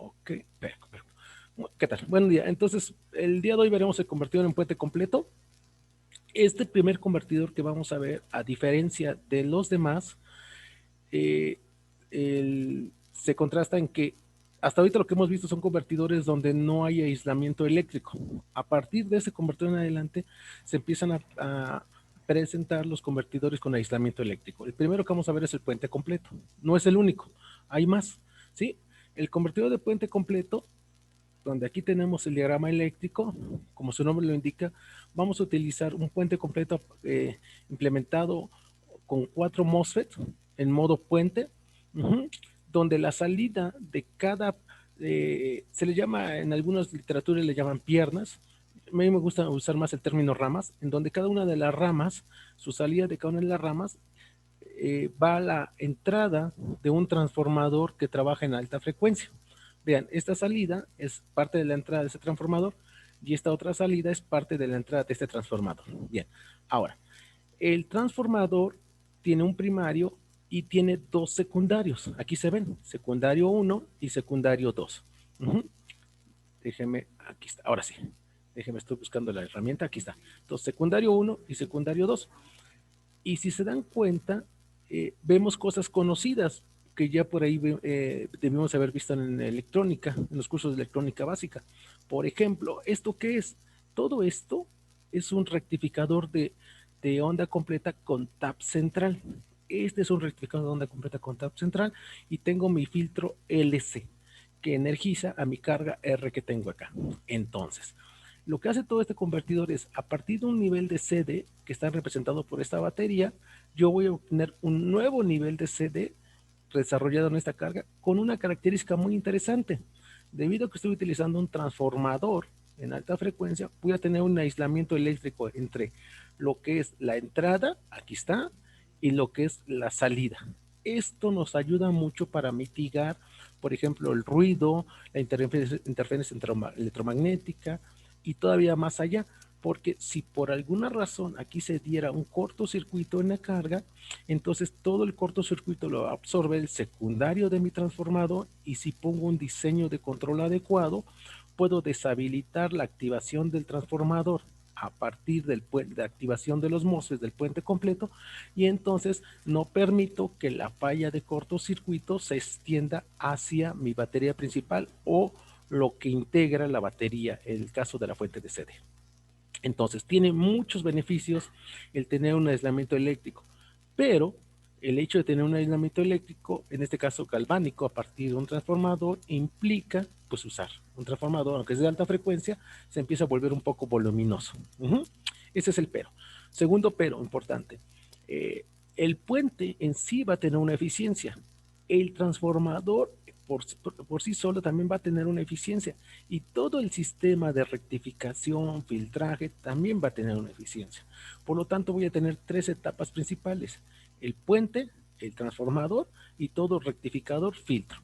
Ok, perfecto. ¿Qué tal? Buen día. Entonces, el día de hoy veremos el convertidor en puente completo. Este primer convertidor que vamos a ver, a diferencia de los demás, eh, se contrasta en que hasta ahorita lo que hemos visto son convertidores donde no hay aislamiento eléctrico. A partir de ese convertidor en adelante se empiezan a presentar los convertidores con aislamiento eléctrico. El primero que vamos a ver es el puente completo. No es el único, hay más. ¿Sí? El convertidor de puente completo, donde aquí tenemos el diagrama eléctrico, como su nombre lo indica, vamos a utilizar un puente completo implementado con 4 MOSFET en modo puente, donde la salida de cada, se le llama, en algunas literaturas le llaman piernas. A mí me gusta usar más el término ramas, en donde cada una de las ramas, su salida de cada una de las ramas, va a la entrada de un transformador que trabaja en alta frecuencia. Vean, esta salida es parte de la entrada de ese transformador y esta otra salida es parte de la entrada de este transformador. Bien, ahora, el transformador tiene un primario y tiene dos secundarios. Aquí se ven, secundario 1 y secundario 2. Déjeme, aquí está, ahora sí. Déjeme, estoy buscando la herramienta, aquí está. Entonces, secundario 1 y secundario 2. Y si se dan cuenta, vemos cosas conocidas que ya por ahí debimos haber visto en electrónica, en los cursos de electrónica básica. Por ejemplo, ¿esto qué es? Todo esto es un rectificador de onda completa con tap central. Este es un rectificador de onda completa con tap central y tengo mi filtro LC que energiza a mi carga R que tengo acá. Entonces, lo que hace todo este convertidor es, a partir de un nivel de CD que está representado por esta batería, yo voy a obtener un nuevo nivel de CD desarrollado en esta carga con una característica muy interesante. Debido a que estoy utilizando un transformador en alta frecuencia, voy a tener un aislamiento eléctrico entre lo que es la entrada, aquí está, y lo que es la salida. Esto nos ayuda mucho para mitigar, por ejemplo, el ruido, la interferencia electromagnética y todavía más allá, porque si por alguna razón aquí se diera un cortocircuito en la carga, entonces todo el cortocircuito lo absorbe el secundario de mi transformador y si pongo un diseño de control adecuado, puedo deshabilitar la activación del transformador a partir de activación de los MOSFETs del puente completo y entonces no permito que la falla de cortocircuito se extienda hacia mi batería principal o lo que integra la batería, en el caso de la fuente de CD. Entonces, tiene muchos beneficios el tener un aislamiento eléctrico, pero el hecho de tener un aislamiento eléctrico, en este caso galvánico, a partir de un transformador, implica pues usar un transformador, aunque es de alta frecuencia, se empieza a volver un poco voluminoso. Ese es el pero. Segundo pero importante, eh, el puente en sí va a tener una eficiencia. El transformador por sí solo también va a tener una eficiencia y todo el sistema de rectificación, filtraje también va a tener una eficiencia. Por lo tanto, voy a tener tres etapas principales: el puente, el transformador y todo rectificador filtro.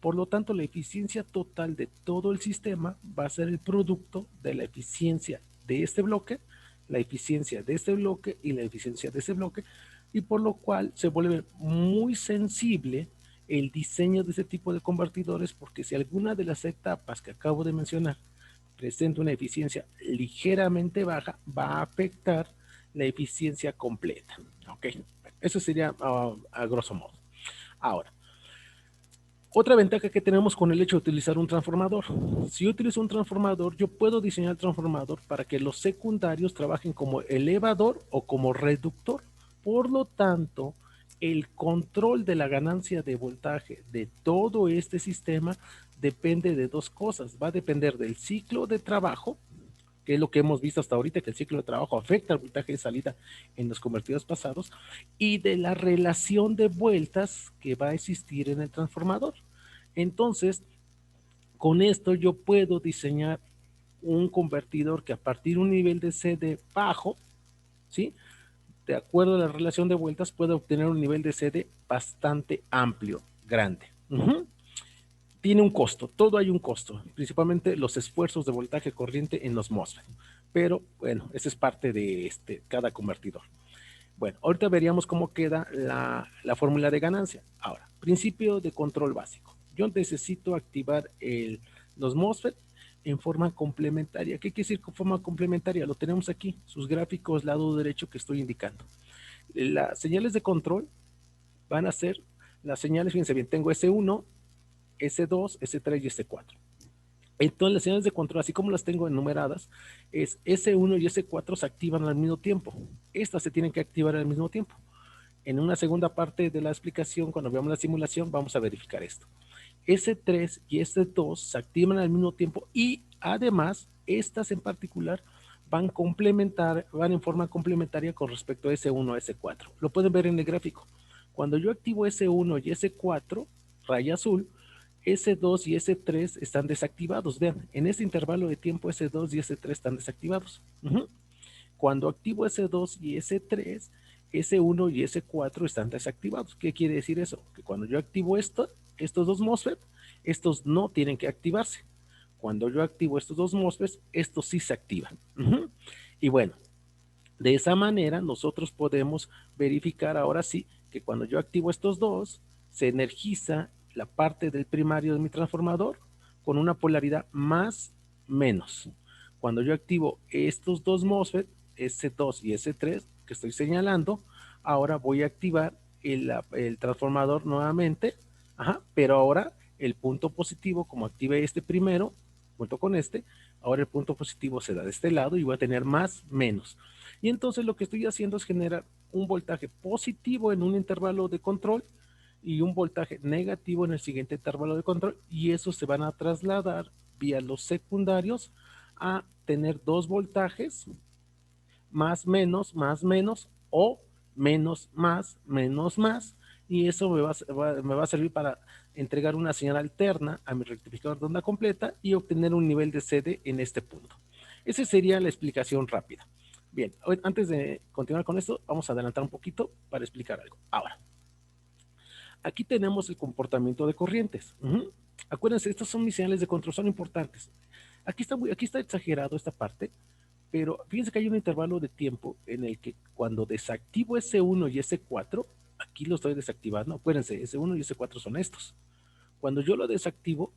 Por lo tanto, la eficiencia total de todo el sistema va a ser el producto de la eficiencia de este bloque, la eficiencia de este bloque y la eficiencia de ese bloque, y por lo cual se vuelve muy sensible el diseño de ese tipo de convertidores, porque si alguna de las etapas que acabo de mencionar presenta una eficiencia ligeramente baja, va a afectar la eficiencia completa. Ok, eso sería a grosso modo. Ahora, otra ventaja que tenemos con el hecho de utilizar un transformador. Si yo utilizo un transformador, yo puedo diseñar el transformador para que los secundarios trabajen como elevador o como reductor. Por lo tanto, el control de la ganancia de voltaje de todo este sistema depende de dos cosas. Va a depender del ciclo de trabajo, que es lo que hemos visto hasta ahorita, que el ciclo de trabajo afecta el voltaje de salida en los convertidos pasados, y de la relación de vueltas que va a existir en el transformador. Entonces, con esto yo puedo diseñar un convertidor que a partir de un nivel de CD bajo, ¿sí? De acuerdo a la relación de vueltas, puede obtener un nivel de CD bastante amplio, grande. Tiene un costo, todo hay un costo, principalmente los esfuerzos de voltaje corriente en los MOSFET. Pero bueno, esa es parte de cada convertidor. Bueno, ahorita veríamos cómo queda la fórmula de ganancia. Ahora, principio de control básico. yo necesito activar los MOSFET en forma complementaria. ¿Qué quiere decir con forma complementaria? Lo tenemos aquí, sus gráficos lado derecho que estoy indicando. Las señales de control van a ser las señales, fíjense bien, tengo S1, S2, S3 y S4. Entonces las señales de control, así como las tengo enumeradas, es S1 y S4 se activan al mismo tiempo. Estas se tienen que activar al mismo tiempo. En una segunda parte de la explicación, cuando veamos la simulación, vamos a verificar esto. S3 y S2 se activan al mismo tiempo y además estas en particular van en forma complementaria con respecto a S1 a S4. Lo pueden ver en el gráfico. Cuando yo activo S1 y S4, raya azul, S2 y S3 están desactivados. Vean, en este intervalo de tiempo S2 y S3 están desactivados. Cuando activo S2 y S3, S1 y S4 están desactivados. ¿Qué quiere decir eso? Que cuando yo activo estos dos MOSFET, estos no tienen que activarse. Cuando yo activo estos dos MOSFETs, estos sí se activan. Y bueno, de esa manera nosotros podemos verificar ahora sí que cuando yo activo estos dos, se energiza la parte del primario de mi transformador con una polaridad más menos. Cuando yo activo estos dos MOSFET, S2 y S3 que estoy señalando, ahora voy a activar el transformador nuevamente, pero ahora el punto positivo, como active este primero, junto con este, ahora el punto positivo se da de este lado y voy a tener más menos. Y entonces lo que estoy haciendo es generar un voltaje positivo en un intervalo de control y un voltaje negativo en el siguiente intervalo de control, y esos se van a trasladar vía los secundarios a tener dos voltajes, más menos o menos más, y eso me va a servir para entregar una señal alterna a mi rectificador de onda completa y obtener un nivel de CD en este punto. Esa sería la explicación rápida. Bien, antes de continuar con esto, vamos a adelantar un poquito para explicar algo. Ahora, aquí tenemos el comportamiento de corrientes. Acuérdense, estas son mis señales de control, son importantes. Aquí está exagerado esta parte, pero fíjense que hay un intervalo de tiempo en el que cuando desactivo S1 y S4, aquí lo estoy desactivando, acuérdense, S1 y S4 son estos. Cuando yo lo desactivo,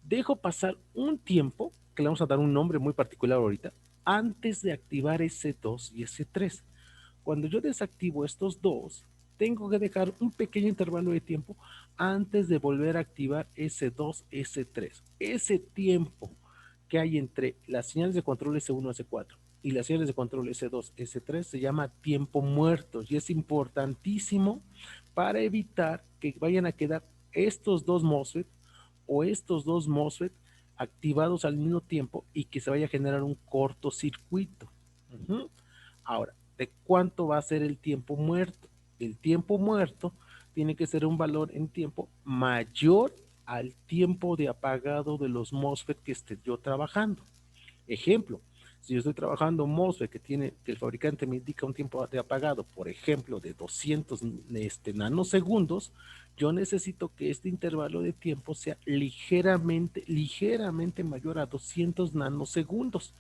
dejo pasar un tiempo, que le vamos a dar un nombre muy particular ahorita, antes de activar S2 y S3. Cuando yo desactivo estos dos, tengo que dejar un pequeño intervalo de tiempo antes de volver a activar S2, S3. Ese tiempo que hay entre las señales de control S1, S4 y las señales de control S2, S3 se llama tiempo muerto y es importantísimo para evitar que vayan a quedar estos dos MOSFET o estos dos MOSFET activados al mismo tiempo y que se vaya a generar un cortocircuito. Ahora, ¿de cuánto va a ser el tiempo muerto? El tiempo muerto tiene que ser un valor en tiempo mayor al tiempo de apagado de los MOSFET que esté yo trabajando. Ejemplo, si yo estoy trabajando un MOSFET que el fabricante me indica un tiempo de apagado, por ejemplo, de 200 nanosegundos, yo necesito que este intervalo de tiempo sea ligeramente mayor a 200 nanosegundos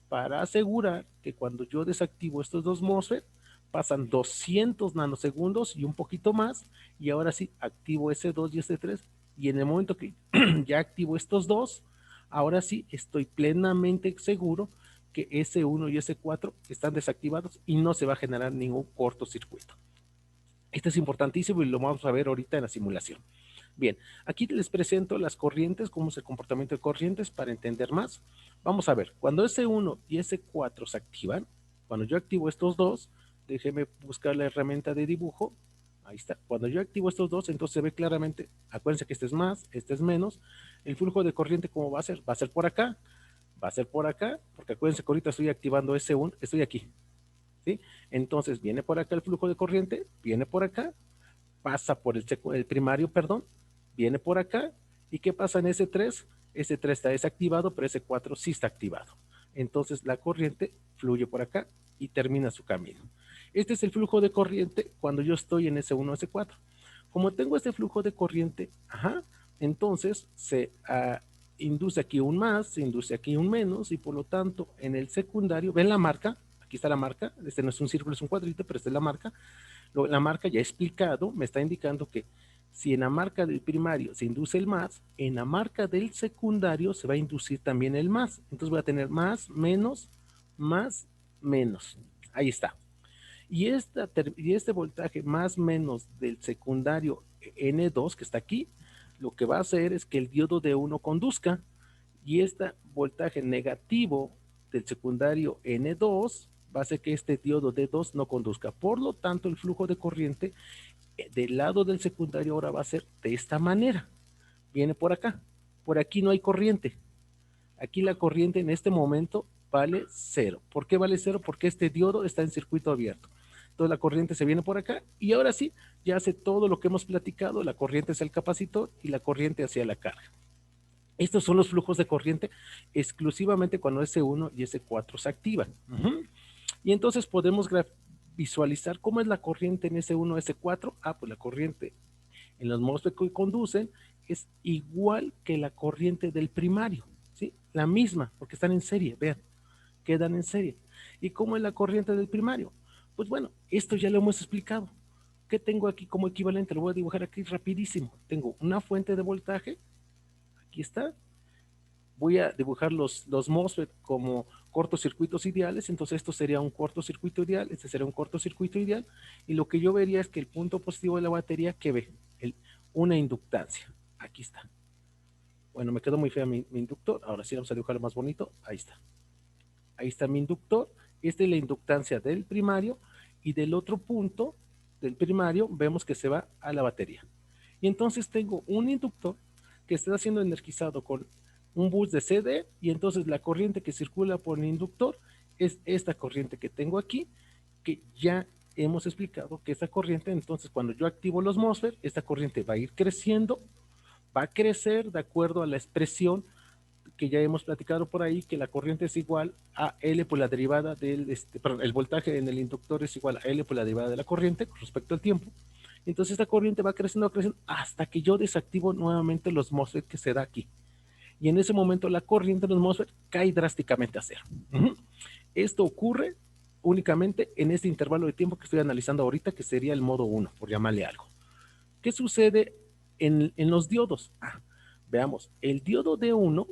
para asegurar que cuando yo desactivo estos dos MOSFET, pasan 200 nanosegundos y un poquito más, y ahora sí, activo S2 y S3, y en el momento que ya activo estos dos, ahora sí estoy plenamente seguro que S1 y S4 están desactivados y no se va a generar ningún cortocircuito. Esto es importantísimo y lo vamos a ver ahorita en la simulación. Bien, aquí les presento las corrientes, cómo es el comportamiento de corrientes para entender más. Vamos a ver, cuando S1 y S4 se activan, cuando yo activo estos dos, déjenme buscar la herramienta de dibujo. Ahí está. Cuando yo activo estos dos, entonces se ve claramente, acuérdense que este es más, este es menos. El flujo de corriente, ¿cómo va a ser? Va a ser por acá, va a ser por acá, porque acuérdense que ahorita estoy activando S1, estoy aquí, ¿sí? Entonces viene por acá el flujo de corriente, viene por acá, pasa por el primario, perdón, viene por acá, ¿y qué pasa en S3? S3 está desactivado, pero S4 sí está activado. Entonces la corriente fluye por acá y termina su camino. Este es el flujo de corriente cuando yo estoy en S1, S4. Como tengo este flujo de corriente, entonces se induce aquí un más, se induce aquí un menos, y por lo tanto en el secundario, ven la marca, aquí está la marca, este no es un círculo, es un cuadrito, pero esta es la marca. La marca ya he explicado, me está indicando que Si en la marca del primario se induce el más, en la marca del secundario se va a inducir también el más. Entonces voy a tener más, más, menos. Ahí está. Y este voltaje más menos del secundario N2 que está aquí, lo que va a hacer es que el diodo D1 conduzca, y este voltaje negativo del secundario N2 va a hacer que este diodo D2 no conduzca. Por lo tanto, el flujo de corriente del lado del secundario ahora va a ser de esta manera. Viene por acá. Por aquí no hay corriente. Aquí la corriente en este momento vale 0. ¿Por qué vale 0? Porque este diodo está en circuito abierto. Entonces la corriente se viene por acá y ahora sí, ya hace todo lo que hemos platicado, la corriente hacia el capacitor y la corriente hacia la carga. Estos son los flujos de corriente exclusivamente cuando S1 y S4 se activan. Y entonces podemos visualizar cómo es la corriente en S1, S4. Pues la corriente en los MOSFET que conducen es igual que la corriente del primario, ¿sí? La misma, porque están en serie, vean, quedan en serie. ¿Y cómo es la corriente del primario? Pues bueno, esto ya lo hemos explicado. ¿Qué tengo aquí como equivalente? Lo voy a dibujar aquí rapidísimo. Tengo una fuente de voltaje, aquí está. Voy a dibujar los MOSFET como cortocircuitos ideales, entonces esto sería un cortocircuito ideal, este sería un cortocircuito ideal, y lo que yo vería es que el punto positivo de la batería, ¿qué ve? Una inductancia, aquí está. Bueno, me quedó muy fea mi inductor, ahora sí vamos a dibujarlo más bonito, ahí está mi inductor, esta es la inductancia del primario, y del otro punto del primario vemos que se va a la batería. Y entonces tengo un inductor que está siendo energizado con un bus de CD, y entonces la corriente que circula por el inductor es esta corriente que tengo aquí, que ya hemos explicado que esta corriente, entonces cuando yo activo los MOSFET, esta corriente va a ir creciendo, va a crecer de acuerdo a la expresión que ya hemos platicado por ahí, que la corriente es igual a L por la derivada del, perdón, el voltaje en el inductor es igual a L por la derivada de la corriente con respecto al tiempo. Entonces esta corriente va creciendo hasta que yo desactivo nuevamente los MOSFET que se da aquí. Y en ese momento la corriente de los MOSFET cae drásticamente a cero. Esto ocurre únicamente en este intervalo de tiempo que estoy analizando ahorita, que sería el modo 1, por llamarle algo. ¿Qué sucede en los diodos? Veamos, el diodo D1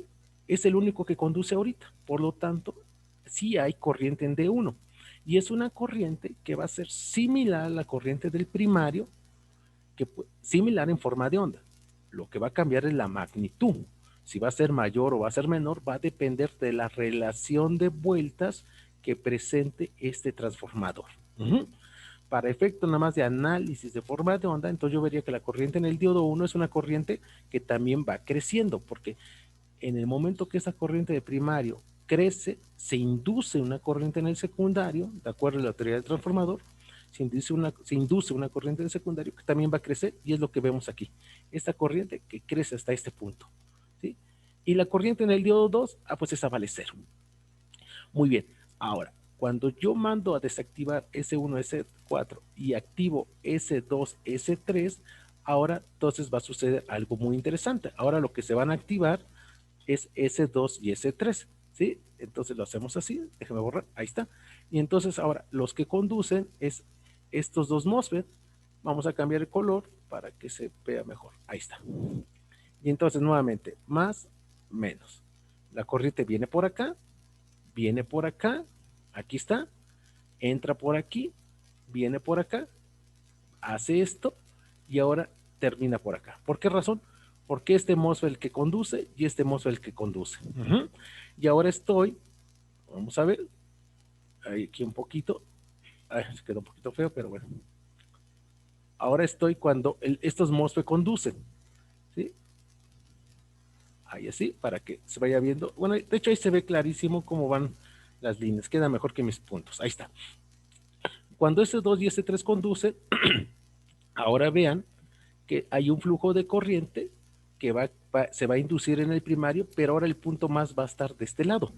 es el único que conduce ahorita, por lo tanto, sí hay corriente en D1, y es una corriente que va a ser similar a la corriente del primario, similar en forma de onda. Lo que va a cambiar es la magnitud. Si va a ser mayor o va a ser menor, va a depender de la relación de vueltas que presente este transformador. Para efecto nada más de análisis de forma de onda, entonces yo vería que la corriente en el diodo 1 es una corriente que también va creciendo, porque en el momento que esa corriente de primario crece, se induce una corriente en el secundario, de acuerdo a la teoría del transformador, se induce una corriente en el secundario que también va a crecer, y es lo que vemos aquí. Esta corriente que crece hasta este punto, ¿sí? Y la corriente en el diodo 2, pues esa vale 0. Muy bien, ahora, cuando yo mando a desactivar S1, S4 y activo S2, S3, ahora entonces va a suceder algo muy interesante. Ahora lo que se van a activar es S2 y S3, ¿sí? Entonces lo hacemos así, déjame borrar, ahí está. Y entonces ahora los que conducen es estos dos MOSFET. Vamos a cambiar el color para que se vea mejor, ahí está. Y entonces nuevamente, más, menos. La corriente viene por acá, aquí está, entra por aquí, viene por acá, hace esto y ahora termina por acá. ¿Por qué razón? Porque este MOSFET el que conduce y este MOSFET el que conduce. Y ahora estoy, vamos a ver, aquí un poquito, se quedó un poquito feo, pero bueno. Ahora estoy cuando estos MOSFET conducen, ¿sí? Ahí así, para que se vaya viendo. Bueno, de hecho ahí se ve clarísimo cómo van las líneas, queda mejor que mis puntos, ahí está. Cuando S2 y S3 conducen, ahora vean que hay un flujo de corriente que se va a inducir en el primario, pero ahora el punto más va a estar de este lado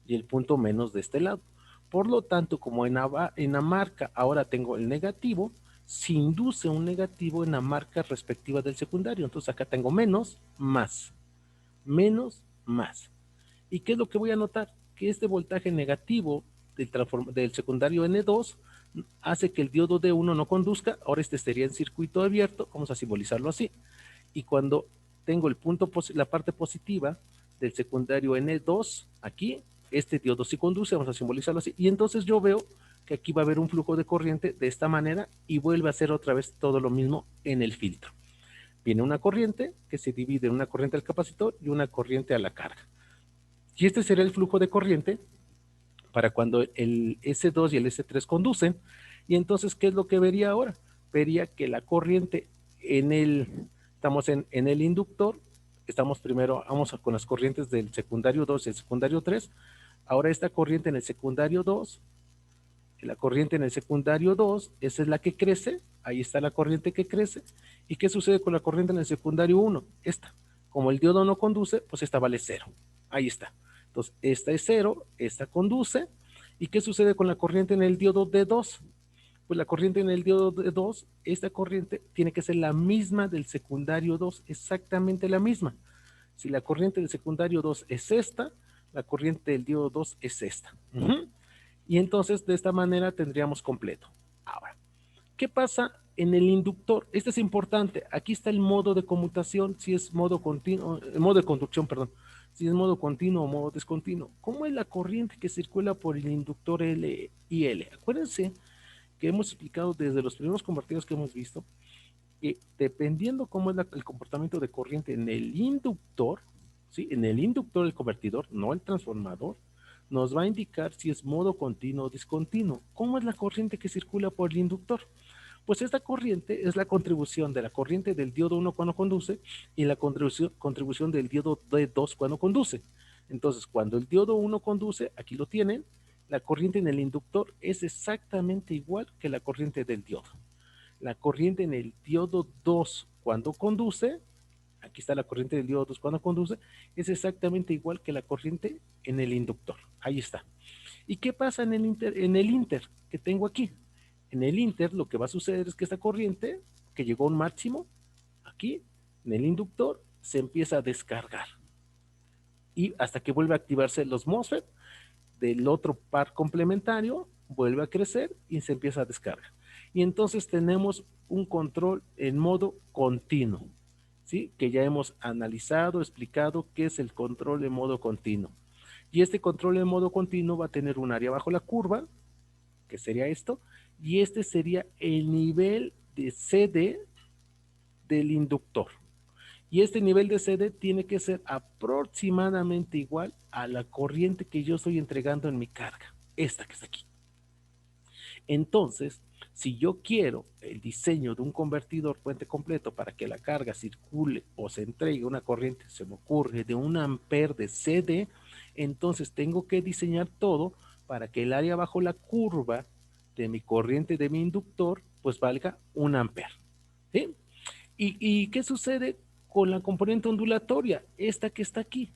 y el punto menos de este lado. Por lo tanto, como en la marca ahora tengo el negativo, se induce un negativo en la marca respectiva del secundario. Entonces acá tengo menos, más, menos, más. ¿Y qué es lo que voy a notar? Que este voltaje negativo del secundario N2 hace que el diodo D1 no conduzca. Ahora este sería en circuito abierto, vamos a simbolizarlo así. Y cuando tengo el punto, la parte positiva del secundario N2 aquí, este diodo sí conduce, vamos a simbolizarlo así. Y entonces yo veo que aquí va a haber un flujo de corriente de esta manera y vuelve a hacer otra vez todo lo mismo en el filtro. Viene una corriente que se divide en una corriente al capacitor y una corriente a la carga. Y este sería el flujo de corriente para cuando el S2 y el S3 conducen. Y entonces, ¿qué es lo que vería ahora? Vería que la corriente estamos en el inductor, estamos primero, vamos con las corrientes del secundario 2 y el secundario 3. Ahora esta corriente en el secundario 2, la corriente en el secundario 2, esa es la que crece, ahí está la corriente que crece. ¿Y qué sucede con la corriente en el secundario 1? Esta, como el diodo no conduce, pues esta vale 0, ahí está. Entonces, esta es 0, esta conduce. ¿Y qué sucede con la corriente en el diodo D2? Pues la corriente en el diodo D2, esta corriente tiene que ser la misma del secundario 2, exactamente la misma. Si la corriente del secundario 2 es esta, la corriente del diodo 2 es esta. Y entonces de esta manera tendríamos completo. Ahora, ¿qué pasa en el inductor? Este es importante. Aquí está el modo de conmutación, si es modo continuo, modo de conducción, perdón, si es modo continuo o modo descontinuo. ¿Cómo es la corriente que circula por el inductor L y L? Acuérdense que hemos explicado desde los primeros convertidores que hemos visto que dependiendo cómo es el comportamiento de corriente en el inductor, ¿sí? En el inductor del convertidor, no el transformador, nos va a indicar si es modo continuo o discontinuo. ¿Cómo es la corriente que circula por el inductor? Pues esta corriente es la contribución de la corriente del diodo 1 cuando conduce y la contribución del diodo D2 cuando conduce. Entonces, cuando el diodo 1 conduce, aquí lo tienen, la corriente en el inductor es exactamente igual que la corriente del diodo. La corriente en el diodo 2 cuando conduce, aquí está la corriente del diodo 2 cuando conduce, es exactamente igual que la corriente en el inductor. Ahí está. ¿Y qué pasa en el inter que tengo aquí? En el inter lo que va a suceder es que esta corriente que llegó a un máximo, aquí en el inductor, se empieza a descargar. Y hasta que vuelve a activarse los MOSFET del otro par complementario, vuelve a crecer y se empieza a descargar. Y entonces tenemos un control en modo continuo, ¿sí? Que ya hemos analizado, explicado qué es el control en modo continuo. Y este control en modo continuo va a tener un área bajo la curva, que sería esto, y este sería el nivel de CD del inductor. Y este nivel de CD tiene que ser aproximadamente igual a la corriente que yo estoy entregando en mi carga, esta que está aquí. Entonces, si yo quiero el diseño de un convertidor puente completo para que la carga circule o se entregue una corriente, se me ocurre, de 1 ampere de CD, entonces tengo que diseñar todo para que el área bajo la curva de mi corriente de mi inductor pues valga 1 ampere. ¿Sí? ¿Y qué sucede con la componente ondulatoria? Esta que está aquí.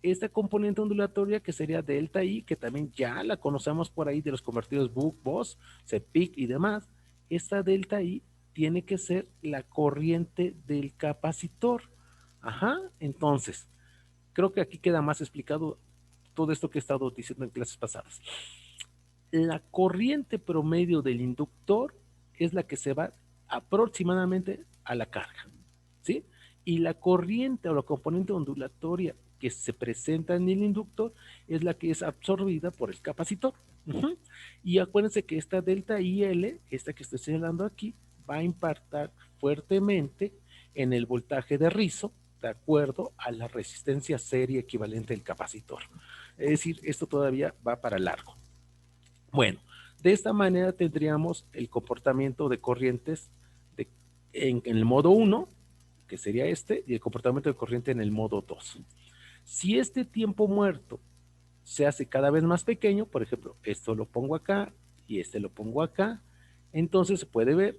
Esta componente ondulatoria que sería delta I, que también ya la conocemos por ahí de los convertidos Buck, Bose, CPIC y demás. Esta delta I tiene que ser la corriente del capacitor. Ajá, entonces, creo que aquí queda más explicado todo esto que he estado diciendo en clases pasadas. La corriente promedio del inductor es la que se va aproximadamente a la carga, ¿sí? Y la corriente o la componente ondulatoria que se presenta en el inductor es la que es absorbida por el capacitor. Y acuérdense que esta delta IL, esta que estoy señalando aquí, va a impactar fuertemente en el voltaje de rizo de acuerdo a la resistencia serie equivalente del capacitor. Es decir, esto todavía va para largo. Bueno, de esta manera tendríamos el comportamiento de corrientes en el modo 1, que sería este, y el comportamiento de corriente en el modo 2. Si este tiempo muerto se hace cada vez más pequeño, por ejemplo, esto lo pongo acá y este lo pongo acá, entonces se puede ver,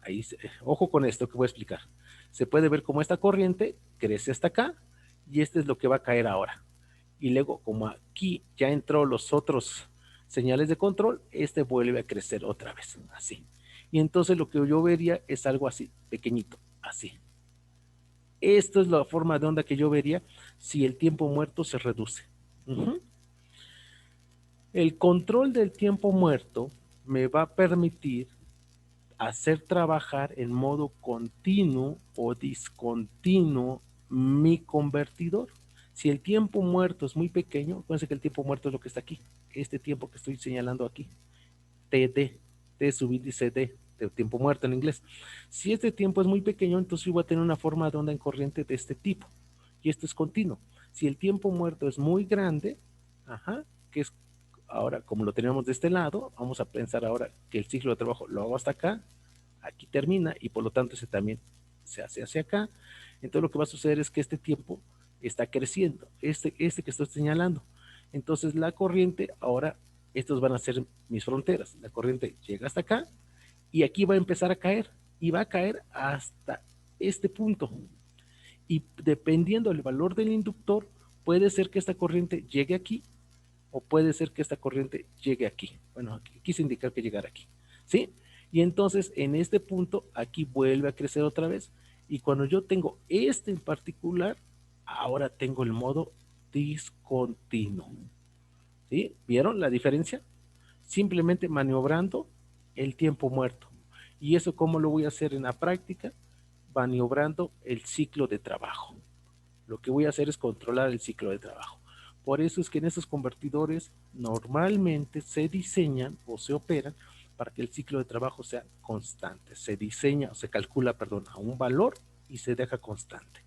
ahí, ojo con esto que voy a explicar, se puede ver cómo esta corriente crece hasta acá y este es lo que va a caer ahora. Y luego, como aquí ya entró los otros señales de control, este vuelve a crecer otra vez, así. Y entonces lo que yo vería es algo así, pequeñito, así. Esto es la forma de onda que yo vería si el tiempo muerto se reduce. El control del tiempo muerto me va a permitir hacer trabajar en modo continuo o discontinuo mi convertidor. Si el tiempo muerto es muy pequeño, acuérdense que el tiempo muerto es lo que está aquí, este tiempo que estoy señalando aquí, TD, T subíndice D, de tiempo muerto en inglés. Si este tiempo es muy pequeño, entonces yo voy a tener una forma de onda en corriente de este tipo, y esto es continuo. Si el tiempo muerto es muy grande, que es ahora como lo tenemos de este lado, vamos a pensar ahora que el ciclo de trabajo lo hago hasta acá, aquí termina y por lo tanto ese también se hace hacia acá. Entonces lo que va a suceder es que este tiempo está creciendo, este que estoy señalando. Entonces la corriente, ahora estos van a ser mis fronteras. La corriente llega hasta acá y aquí va a empezar a caer y va a caer hasta este punto. Y dependiendo del valor del inductor, puede ser que esta corriente llegue aquí o puede ser que esta corriente llegue aquí. Bueno, aquí quise indicar que llegara aquí, ¿sí? Y entonces en este punto aquí vuelve a crecer otra vez y cuando yo tengo este en particular, ahora tengo el modo discontinuo, ¿sí? ¿Vieron la diferencia? Simplemente maniobrando el tiempo muerto. ¿Y eso cómo lo voy a hacer en la práctica? Maniobrando el ciclo de trabajo. Lo que voy a hacer es controlar el ciclo de trabajo. Por eso es que en esos convertidores normalmente se diseñan o se operan para que el ciclo de trabajo sea constante. Se diseña o se calcula, perdón, a un valor y se deja constante.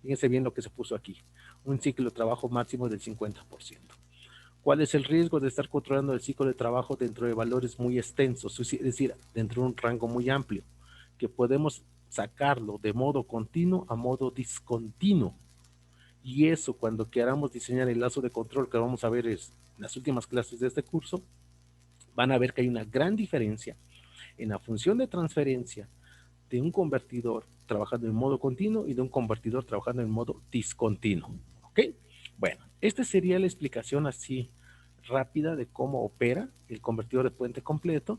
Fíjense bien lo que se puso aquí. Un ciclo de trabajo máximo del 50%. ¿Cuál es el riesgo de estar controlando el ciclo de trabajo dentro de valores muy extensos? Es decir, dentro de un rango muy amplio, que podemos sacarlo de modo continuo a modo discontinuo. Y eso, cuando queramos diseñar el lazo de control que vamos a ver en las últimas clases de este curso, van a ver que hay una gran diferencia en la función de transferencia de un convertidor trabajando en modo continuo y de un convertidor trabajando en modo discontinuo. ¿Ok? Bueno, esta sería la explicación así rápida de cómo opera el convertidor de puente completo.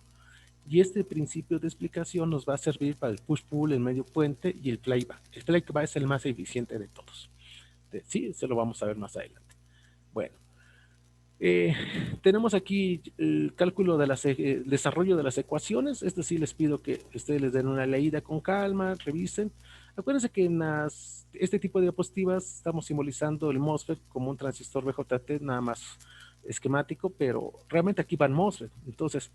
Y este principio de explicación nos va a servir para el push-pull, el medio puente y el playback. El playback es el más eficiente de todos. Sí, se lo vamos a ver más adelante. Bueno, eh, tenemos aquí el cálculo de el desarrollo de las ecuaciones. Este sí les pido que ustedes les den una leída con calma, revisen. Acuérdense que en este tipo de diapositivas estamos simbolizando el MOSFET como un transistor BJT nada más esquemático, pero realmente aquí van MOSFET. Entonces,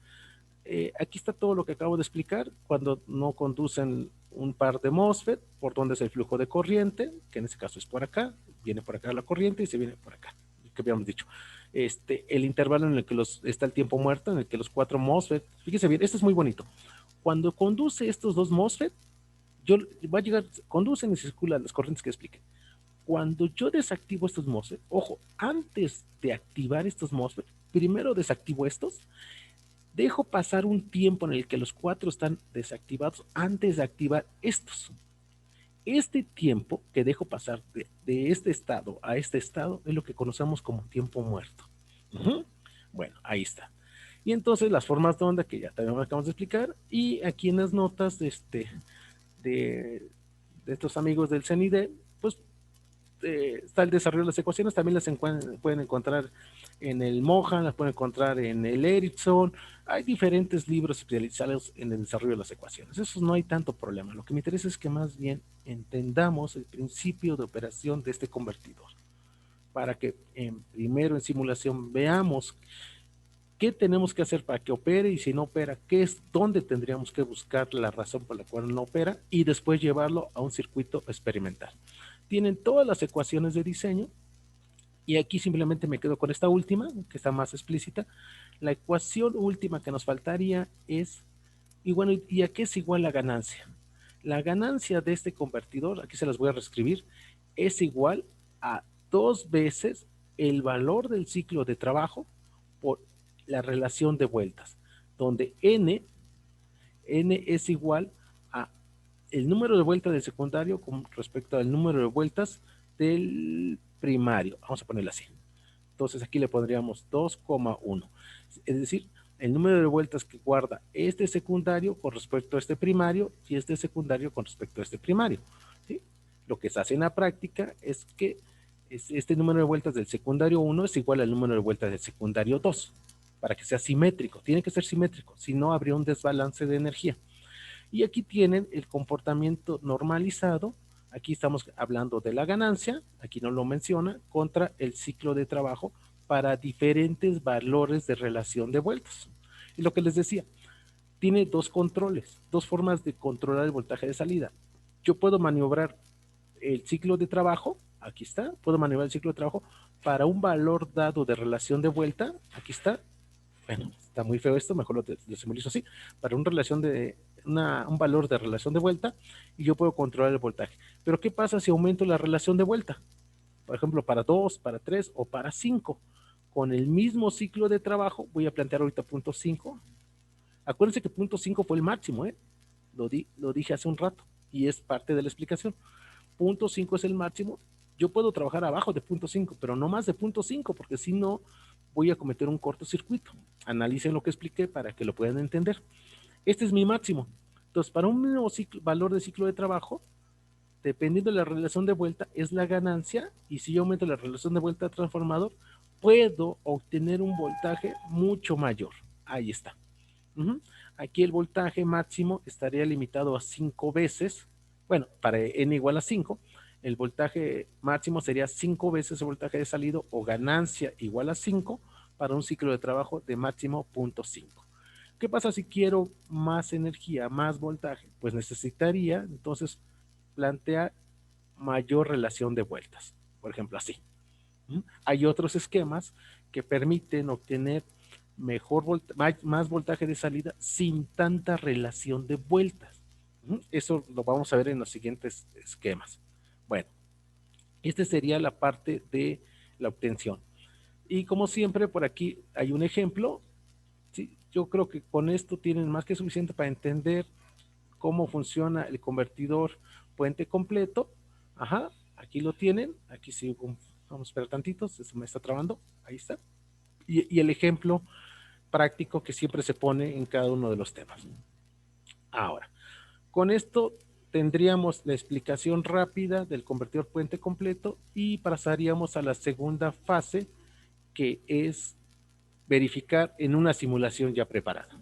aquí está todo lo que acabo de explicar. Cuando no conducen un par de MOSFET, por donde es el flujo de corriente, que en este caso es por acá, viene por acá la corriente y se viene por acá, que habíamos dicho. El intervalo en el que está el tiempo muerto, en el que los 4 MOSFET, fíjese bien, esto es muy bonito. Cuando conduce estos 2 MOSFET, va a llegar, conducen y circulan las corrientes que expliqué. Cuando yo desactivo estos MOSFET, ojo, antes de activar estos MOSFET, primero desactivo estos, dejo pasar un tiempo en el que los 4 están desactivados antes de activar estos. Este tiempo que dejo pasar de este estado a este estado es lo que conocemos como tiempo muerto. Bueno, ahí está. Y entonces las formas de onda que ya también acabamos de explicar, y aquí en las notas de estos amigos del CNID, pues está el desarrollo de las ecuaciones, también las pueden encontrar en el Mohan, las pueden encontrar en el Ericsson. Hay diferentes libros especializados en el desarrollo de las ecuaciones. Eso no hay tanto problema. Lo que me interesa es que más bien entendamos el principio de operación de este convertidor, para que primero en simulación veamos qué tenemos que hacer para que opere, y si no opera, dónde tendríamos que buscar la razón por la cual no opera, y después llevarlo a un circuito experimental. Tienen todas las ecuaciones de diseño, y aquí simplemente me quedo con esta última, que está más explícita. La ecuación última que nos faltaría es, y bueno, ¿y a qué es igual la ganancia? La ganancia de este convertidor, aquí se las voy a reescribir, es igual a 2 veces el valor del ciclo de trabajo por la relación de vueltas, donde n es igual a el número de vueltas del secundario con respecto al número de vueltas del primario. Vamos a ponerlo así. Entonces aquí le pondríamos 2,1. Es decir, el número de vueltas que guarda este secundario con respecto a este primario y este secundario con respecto a este primario. ¿Sí? Lo que se hace en la práctica es que este número de vueltas del secundario 1 es igual al número de vueltas del secundario 2, para que sea simétrico. Tiene que ser simétrico, si no habría un desbalance de energía. Y aquí tienen el comportamiento normalizado. Aquí estamos hablando de la ganancia, aquí no lo menciona, contra el ciclo de trabajo para diferentes valores de relación de vueltas. Y lo que les decía, tiene dos controles, dos formas de controlar el voltaje de salida. Yo puedo maniobrar el ciclo de trabajo, aquí está, puedo maniobrar el ciclo de trabajo para un valor dado de relación de vuelta, aquí está. Bueno, está muy feo esto, mejor lo simbolizo así, para un valor de relación de vuelta, y yo puedo controlar el voltaje. Pero ¿qué pasa si aumento la relación de vuelta? Por ejemplo, para 2, para 3 o para 5. Con el mismo ciclo de trabajo, voy a plantear ahorita punto 5. Acuérdense que punto 5 fue el máximo, ¿eh? Lo dije hace un rato y es parte de la explicación. Punto 5 es el máximo. Yo puedo trabajar abajo de punto 5, pero no más de punto 5, porque si no voy a cometer un cortocircuito. Analicen lo que expliqué para que lo puedan entender. Este es mi máximo. Entonces, para un mismo valor de ciclo de trabajo, dependiendo de la relación de vuelta, es la ganancia, y si yo aumento la relación de vuelta al transformador, puedo obtener un voltaje mucho mayor. Ahí está. Aquí el voltaje máximo estaría limitado a 5 veces. Bueno, para n igual a 5, el voltaje máximo sería 5 veces el voltaje de salido, o ganancia igual a 5 para un ciclo de trabajo de máximo 0.5. ¿Qué pasa si quiero más energía, más voltaje? Pues necesitaría entonces plantear mayor relación de vueltas. Por ejemplo, así. Hay otros esquemas que permiten obtener más voltaje de salida sin tanta relación de vueltas. Eso lo vamos a ver en los siguientes esquemas. Bueno, esta sería la parte de la obtención. Y como siempre, por aquí hay un ejemplo. Sí, yo creo que con esto tienen más que suficiente para entender cómo funciona el convertidor puente completo. Ajá, aquí lo tienen. Aquí sí, vamos a esperar tantito, se me está trabando. Ahí está. Y el ejemplo práctico que siempre se pone en cada uno de los temas. Ahora, con esto tendríamos la explicación rápida del convertidor puente completo y pasaríamos a la segunda fase, que es verificar en una simulación ya preparada.